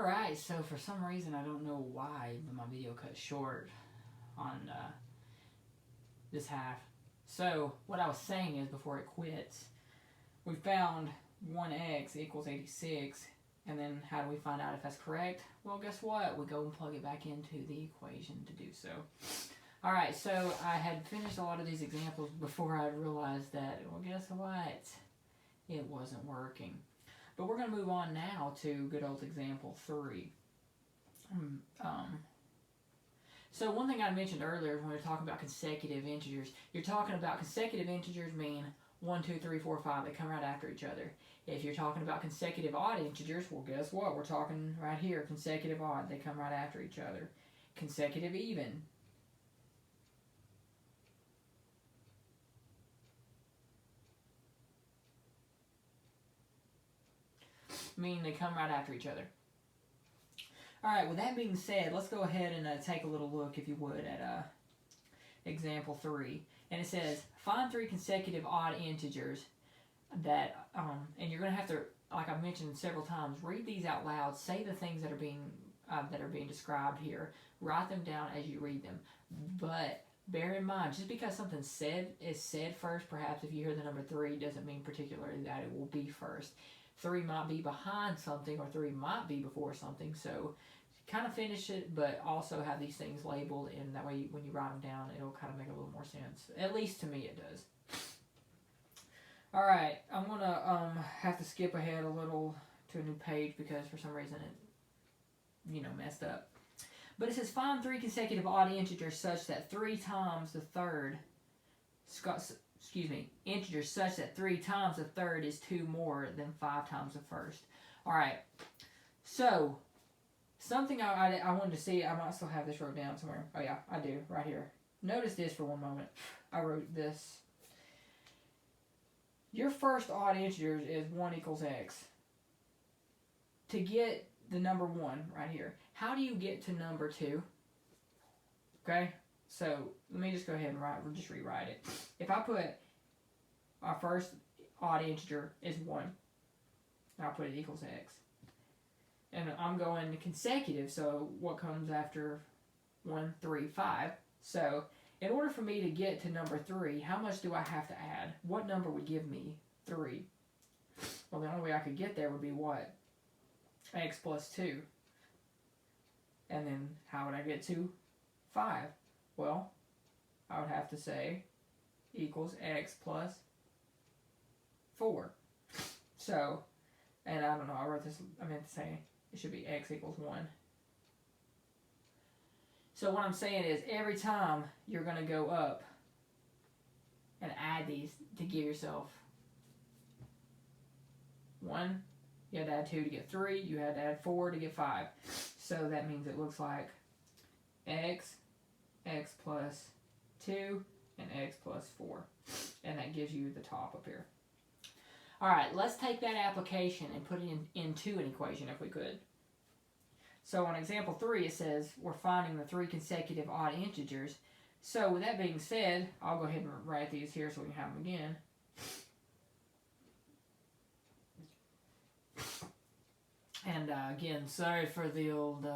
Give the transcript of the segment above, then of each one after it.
Alright, so for some reason, I don't know why, but my video cut short on this half. So, what I was saying is, before it quits, we found 1x equals 86, and then how do we find out if that's correct? Well, guess what? We go and plug it back into the equation to do so. Alright, so I had finished a lot of these examples before I realized that, well, guess what? It wasn't working. But we're going to move on now to good old example 3. So one thing I mentioned earlier when we were talking about consecutive integers, you're talking about consecutive integers mean 1, 2, 3, 4, 5. They come right after each other. If you're talking about consecutive odd integers, well, guess what? We're talking right here, consecutive odd. They come right after each other. Consecutive even. Mean they come right after each other. Alright, with that being said, let's go ahead and take a little look, if you would, at example 3. And it says, find 3 consecutive odd integers that, and you're going to have to, like I've mentioned several times, read these out loud, say the things that are being described here, write them down as you read them. But bear in mind, just because something is said first, perhaps if you hear the number 3, doesn't mean particularly that it will be first. 3 might be behind something, or 3 might be before something, so kind of finish it, but also have these things labeled, and that way when you write them down, it'll kind of make a little more sense. At least to me it does. Alright, I'm going to have to skip ahead a little to a new page because for some reason it, messed up. But it says, find 3 consecutive odd integers such that 3 times the third, integers such that 3 times the third is 2 more than 5 times the first. Alright, so, something I wanted to see, I might still have this wrote down somewhere. Oh yeah, I do, right here. Notice this for one moment. I wrote this. Your first odd integer is 1 equals x. To get the number 1 right here, how do you get to number 2? Okay? So, let me just go ahead and just rewrite it. If I put our first odd integer is 1, I'll put it equals x. And I'm going consecutive, so what comes after 1, 3, 5. So, in order for me to get to number 3, how much do I have to add? What number would give me 3? Well, the only way I could get there would be what? X plus 2. And then, how would I get to 5? Well, I would have to say equals x plus 4. So, and I don't know, I meant to say it should be x equals 1. So what I'm saying is every time you're going to go up and add these to give yourself 1, you had to add 2 to get 3, you had to add 4 to get 5. So that means it looks like x plus 2, and x plus 4. And that gives you the top up here. Alright, let's take that application and put it into an equation if we could. So on example 3 it says we're finding the 3 consecutive odd integers. So with that being said, I'll go ahead and write these here so we can have them again. And again, sorry for the old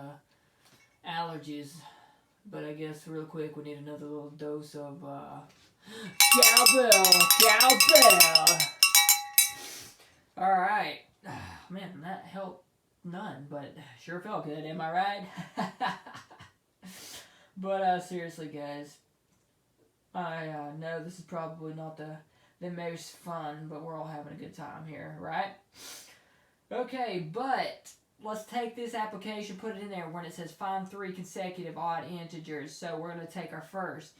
allergies, but I guess real quick we need another little dose of cowbell. Alright. Man, that helped none, but sure felt good, am I right? But seriously guys, I know this is probably not the most fun, but we're all having a good time here, right? Okay, but let's take this application, put it in there when it says find 3 consecutive odd integers. So we're going to take our first.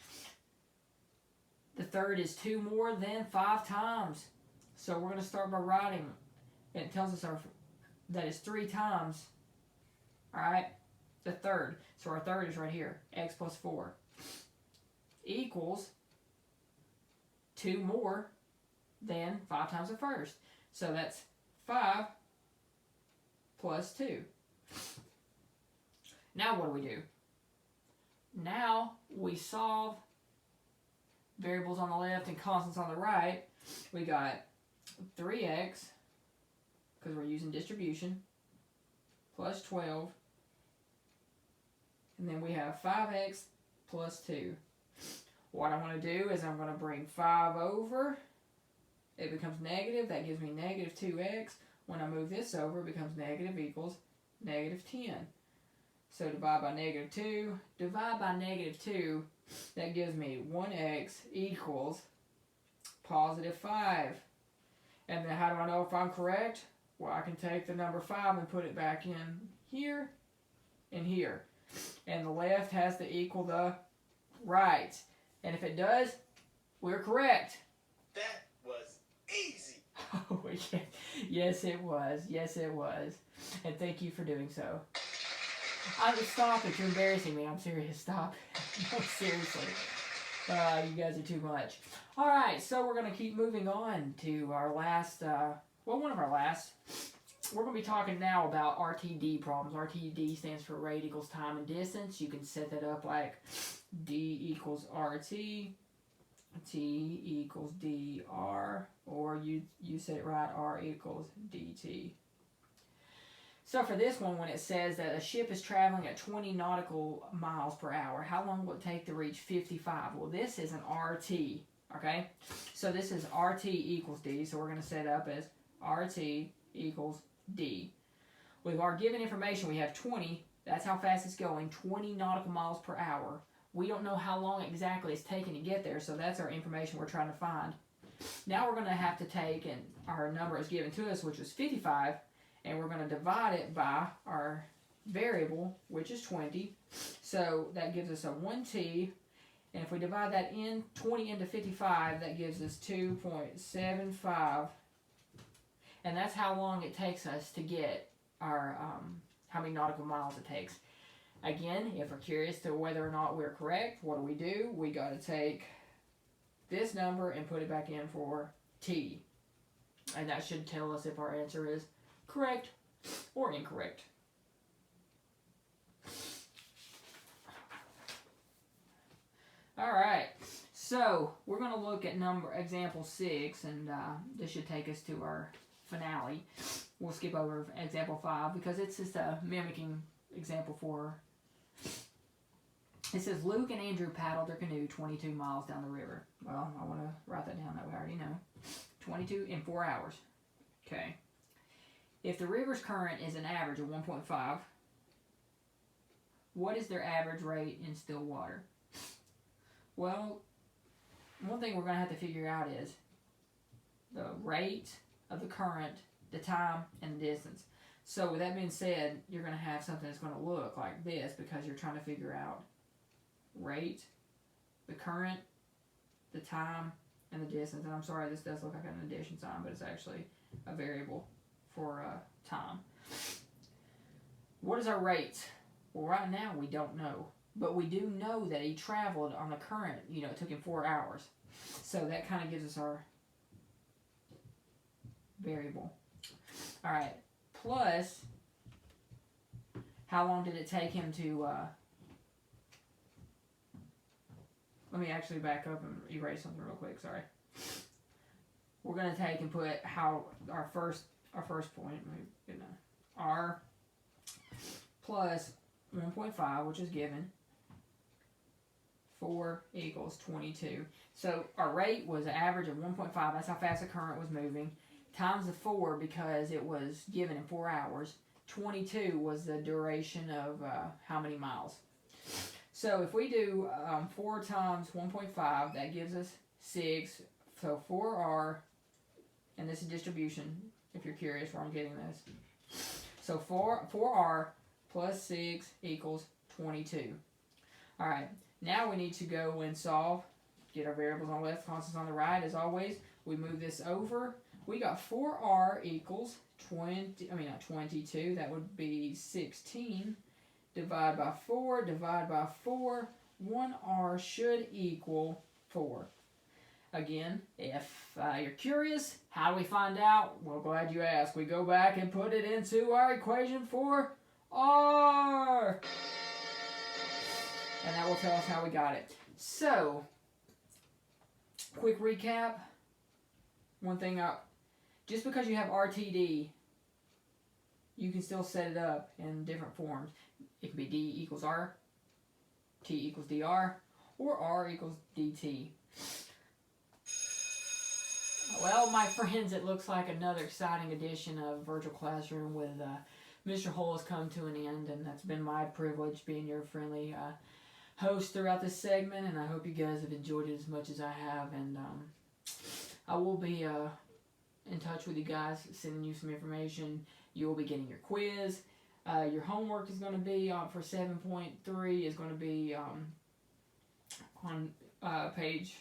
The third is 2 more than 5 times. So we're going to start by writing. It tells us that it's 3 times, alright, the third. So our third is right here, x plus 4, equals 2 more than 5 times the first. So that's 5 plus 2. Now what do? Now we solve variables on the left and constants on the right. We got 3x, because we're using distribution, plus 12. And then we have 5x plus 2. What I want to do is I'm going to bring 5 over. It becomes negative. That gives me negative 2x. When I move this over, it becomes negative equals negative 10. So divide by negative 2. Divide by negative 2. That gives me 1x equals positive 5. And then how do I know if I'm correct? Well, I can take the number 5 and put it back in here and here. And the left has to equal the right. And if it does, we're correct. That was easy. Oh, yes, it was. Yes, it was. And thank you for doing so. Stop it. You're embarrassing me. I'm serious. Stop. No, seriously. You guys are too much. All right, so we're going to keep moving on to our last, one of our last. We're going to be talking now about RTD problems. RTD stands for rate equals time and distance. You can set that up like D equals RT, T equals DR, or you set it right, R equals DT. So for this one, when it says that a ship is traveling at 20 nautical miles per hour, how long will it take to reach 55? Well, this is an RT, okay? So this is RT equals D, so we're going to set it up as RT equals D. With our given information, we have 20. That's how fast it's going, 20 nautical miles per hour. We don't know how long exactly it's taking to get there, so that's our information we're trying to find. Now we're going to have to take, and our number is given to us, which was 55, and we're going to divide it by our variable, which is 20. So that gives us a 1t, and if we divide that 20 into 55, that gives us 2.75. And that's how long it takes us to get our, how many nautical miles it takes. Again, if we're curious to whether or not we're correct, what do? We got to take this number and put it back in for t. And that should tell us if our answer is correct or incorrect. All right, so we're going to look at example 6, and this should take us to our finale. We'll skip over example 5 because it's just a mimicking example 4. It says Luke and Andrew paddled their canoe 22 miles down the river. Well, I want to write that down that way. I already know. 22 in 4 hours. Okay. If the river's current is an average of 1.5, what is their average rate in still water? Well, one thing we're going to have to figure out is the rate of the current, the time, and the distance. So with that being said, you're going to have something that's going to look like this because you're trying to figure out rate, the current, the time, and the distance. And I'm sorry, this does look like an addition sign, but it's actually a variable for time. What is our rate? Well, right now we don't know. But we do know that he traveled on the current, it took him 4 hours. So that kind of gives us our variable. All right, plus, how long did it take him to, let me actually back up and erase something real quick, sorry. We're going to take and put how our first point, R plus 1.5, which is given, 4 equals 22. So our rate was an average of 1.5. That's how fast the current was moving. Times the 4 because it was given in 4 hours. 22 was the duration of how many miles. So if we do 4 times 1.5, that gives us 6. So 4R, and this is distribution, if you're curious where I'm getting this. So 4R plus 6 equals 22. All right. Now we need to go and solve, get our variables on the left, constants on the right. As always, we move this over. We got 4R equals 22. That would be 16. Divide by 4, divide by 4. 1R should equal 4. Again, if you're curious, how do we find out? Well, glad you asked. We go back and put it into our equation for R. And that will tell us how we got it. So, quick recap. One thing, just because you have RTD you can still set it up in different forms. It can be D equals R, T equals DR, or R equals DT. Well, my friends, it looks like another exciting edition of Virtual Classroom with Mr. Hull has come to an end, and that's been my privilege being your friendly host throughout this segment, and I hope you guys have enjoyed it as much as I have, and I will be in touch with you guys, sending you some information. You will be getting your quiz. Your homework is going to be for 7.3 is going to be on page,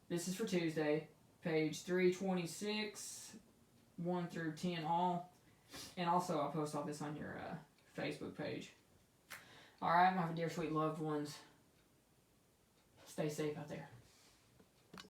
this is for Tuesday, page 326, 1 through 10 all. And also I'll post all this on your Facebook page. Alright, my dear sweet loved ones, stay safe out there.